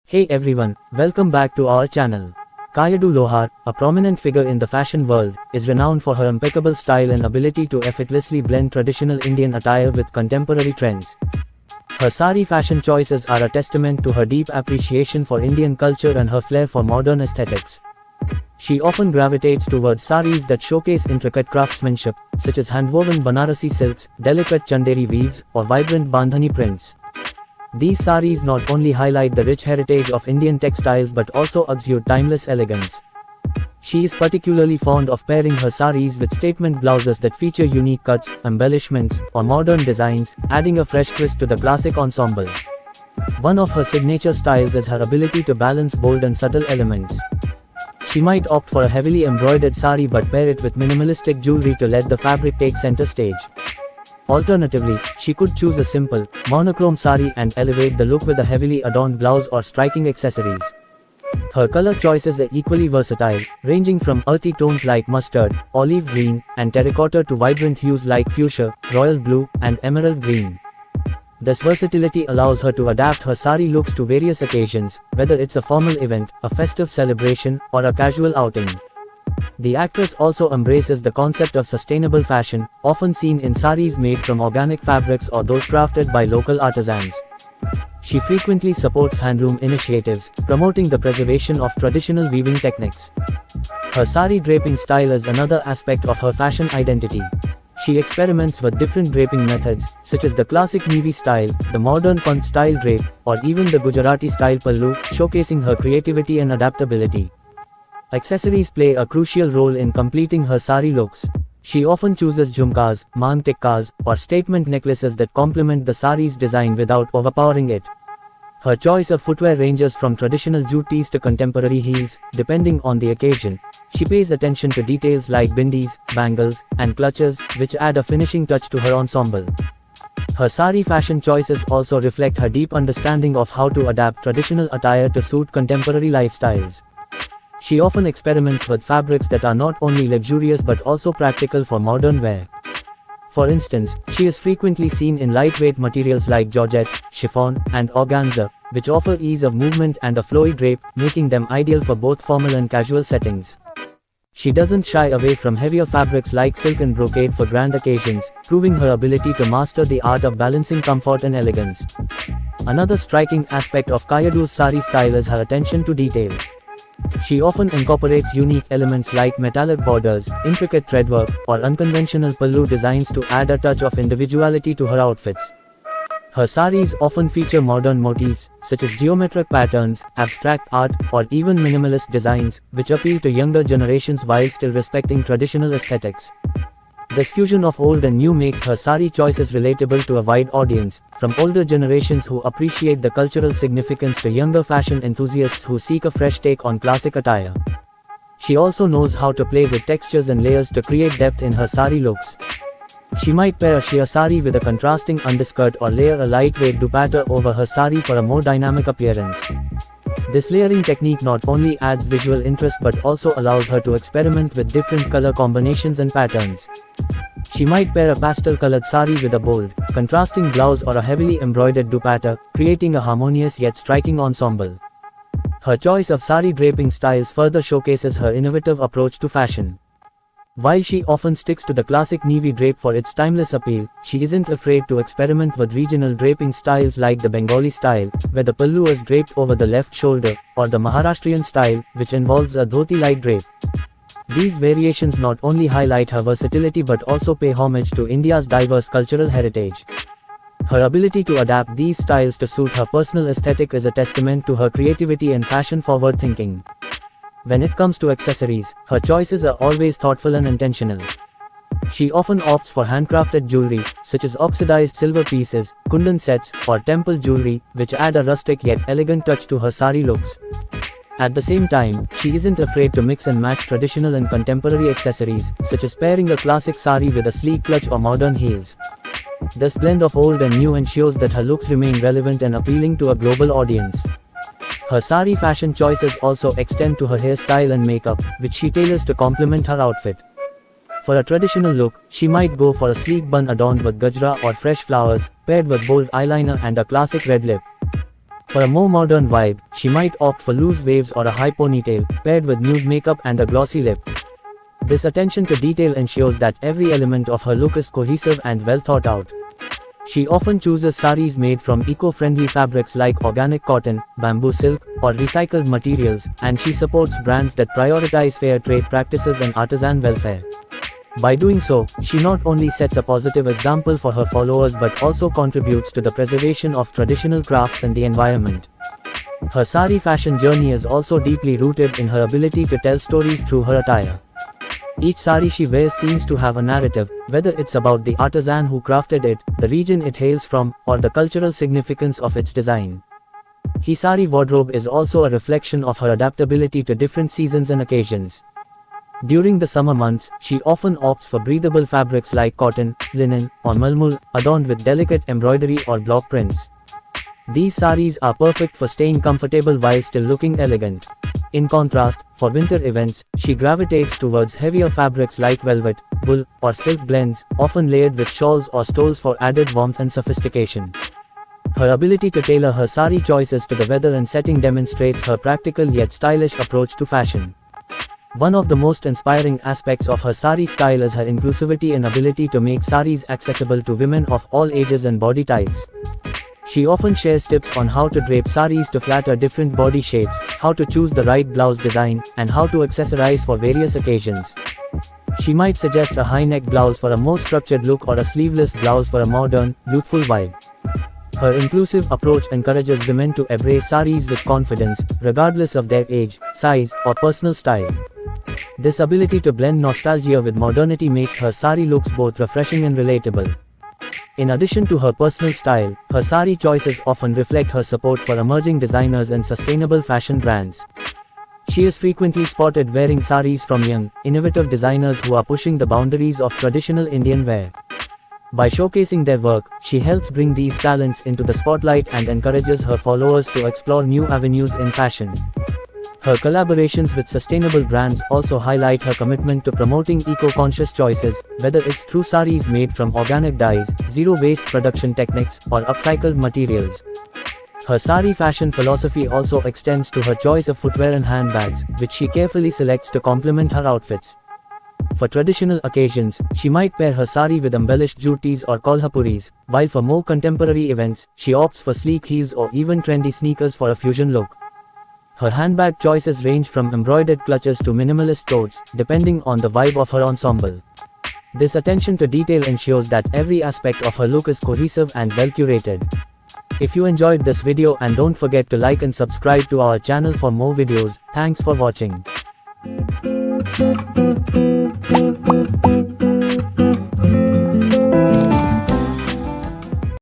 Hey everyone, welcome back to our channel. Kayadu Lohar, a prominent figure in the fashion world, is renowned for her impeccable style and ability to effortlessly blend traditional Indian attire with contemporary trends. Her sari fashion choices are a testament to her deep appreciation for Indian culture and her flair for modern aesthetics. She often gravitates towards saris that showcase intricate craftsmanship, such as hand-woven Banarasi silks, delicate Chanderi weaves, or vibrant Bandhani prints. These saris not only highlight the rich heritage of Indian textiles but also exude timeless elegance. She is particularly fond of pairing her saris with statement blouses that feature unique cuts, embellishments, or modern designs, adding a fresh twist to the classic ensemble. One of her signature styles is her ability to balance bold and subtle elements. She might opt for a heavily embroidered sari but pair it with minimalistic jewelry to let the fabric take center stage. Alternatively, she could choose a simple, monochrome sari and elevate the look with a heavily adorned blouse or striking accessories. Her color choices are equally versatile, ranging from earthy tones like mustard, olive green, and terracotta to vibrant hues like fuchsia, royal blue, and emerald green. This versatility allows her to adapt her sari looks to various occasions, whether it's a formal event, a festive celebration, or a casual outing. The actress also embraces the concept of sustainable fashion, often seen in saris made from organic fabrics or those crafted by local artisans. She frequently supports handloom initiatives, promoting the preservation of traditional weaving techniques. Her sari draping style is another aspect of her fashion identity. She experiments with different draping methods, such as the classic Navy style, the modern Pant style drape, or even the Gujarati style pallu, showcasing her creativity and adaptability. Accessories play a crucial role in completing her sari looks. She often chooses jhumkas, mang tikkas, or statement necklaces that complement the sari's design without overpowering it. Her choice of footwear ranges from traditional jutis to contemporary heels, depending on the occasion. She pays attention to details like bindis, bangles, and clutches, which add a finishing touch to her ensemble. Her sari fashion choices also reflect her deep understanding of how to adapt traditional attire to suit contemporary lifestyles. She often experiments with fabrics that are not only luxurious but also practical for modern wear. For instance, she is frequently seen in lightweight materials like georgette, chiffon, and organza, which offer ease of movement and a flowy drape, making them ideal for both formal and casual settings. She doesn't shy away from heavier fabrics like silk and brocade for grand occasions, proving her ability to master the art of balancing comfort and elegance. Another striking aspect of Kayadu's sari style is her attention to detail. She often incorporates unique elements like metallic borders, intricate threadwork, or unconventional pallu designs to add a touch of individuality to her outfits. Her saris often feature modern motifs, such as geometric patterns, abstract art, or even minimalist designs, which appeal to younger generations while still respecting traditional aesthetics. This fusion of old and new makes her sari choices relatable to a wide audience, from older generations who appreciate the cultural significance to younger fashion enthusiasts who seek a fresh take on classic attire. She also knows how to play with textures and layers to create depth in her sari looks. She might pair a sheer sari with a contrasting underskirt or layer a lightweight dupatta over her sari for a more dynamic appearance. This layering technique not only adds visual interest but also allows her to experiment with different color combinations and patterns. She might pair a pastel-colored sari with a bold, contrasting blouse or a heavily embroidered dupatta, creating a harmonious yet striking ensemble. Her choice of sari draping styles further showcases her innovative approach to fashion. While she often sticks to the classic Navy drape for its timeless appeal, she isn't afraid to experiment with regional draping styles like the Bengali style, where the pallu is draped over the left shoulder, or the Maharashtrian style, which involves a dhoti-like drape. These variations not only highlight her versatility but also pay homage to India's diverse cultural heritage. Her ability to adapt these styles to suit her personal aesthetic is a testament to her creativity and fashion-forward thinking. When it comes to accessories, her choices are always thoughtful and intentional. She often opts for handcrafted jewelry, such as oxidized silver pieces, kundan sets, or temple jewelry, which add a rustic yet elegant touch to her sari looks. At the same time, she isn't afraid to mix and match traditional and contemporary accessories, such as pairing a classic sari with a sleek clutch or modern heels. This blend of old and new ensures that her looks remain relevant and appealing to a global audience. Her sari fashion choices also extend to her hairstyle and makeup, which she tailors to complement her outfit. For a traditional look, she might go for a sleek bun adorned with gajra or fresh flowers, paired with bold eyeliner and a classic red lip. For a more modern vibe, she might opt for loose waves or a high ponytail, paired with nude makeup and a glossy lip. This attention to detail ensures that every element of her look is cohesive and well thought out. She often chooses saris made from eco-friendly fabrics like organic cotton, bamboo silk, or recycled materials, and she supports brands that prioritize fair trade practices and artisan welfare. By doing so, she not only sets a positive example for her followers but also contributes to the preservation of traditional crafts and the environment. Her sari fashion journey is also deeply rooted in her ability to tell stories through her attire. Each sari she wears seems to have a narrative, whether it's about the artisan who crafted it, the region it hails from, or the cultural significance of its design. Her sari wardrobe is also a reflection of her adaptability to different seasons and occasions. During the summer months, she often opts for breathable fabrics like cotton, linen, or malmul, adorned with delicate embroidery or block prints. These saris are perfect for staying comfortable while still looking elegant. In contrast, for winter events, she gravitates towards heavier fabrics like velvet, wool, or silk blends, often layered with shawls or stoles for added warmth and sophistication. Her ability to tailor her sari choices to the weather and setting demonstrates her practical yet stylish approach to fashion. One of the most inspiring aspects of her sari style is her inclusivity and ability to make saris accessible to women of all ages and body types. She often shares tips on how to drape saris to flatter different body shapes, how to choose the right blouse design, and how to accessorize for various occasions. She might suggest a high-neck blouse for a more structured look or a sleeveless blouse for a modern, youthful vibe. Her inclusive approach encourages women to embrace saris with confidence, regardless of their age, size, or personal style. This ability to blend nostalgia with modernity makes her sari looks both refreshing and relatable. In addition to her personal style, her sari choices often reflect her support for emerging designers and sustainable fashion brands. She is frequently spotted wearing saris from young, innovative designers who are pushing the boundaries of traditional Indian wear. By showcasing their work, she helps bring these talents into the spotlight and encourages her followers to explore new avenues in fashion. Her collaborations with sustainable brands also highlight her commitment to promoting eco-conscious choices, whether it's through saris made from organic dyes, zero-waste production techniques, or upcycled materials. Her sari fashion philosophy also extends to her choice of footwear and handbags, which she carefully selects to complement her outfits. For traditional occasions, she might pair her sari with embellished jutis or kolhapuris, while for more contemporary events, she opts for sleek heels or even trendy sneakers for a fusion look. Her handbag choices range from embroidered clutches to minimalist totes, depending on the vibe of her ensemble. This attention to detail ensures that every aspect of her look is cohesive and well curated. If you enjoyed this video, and don't forget to like and subscribe to our channel for more videos. Thanks for watching.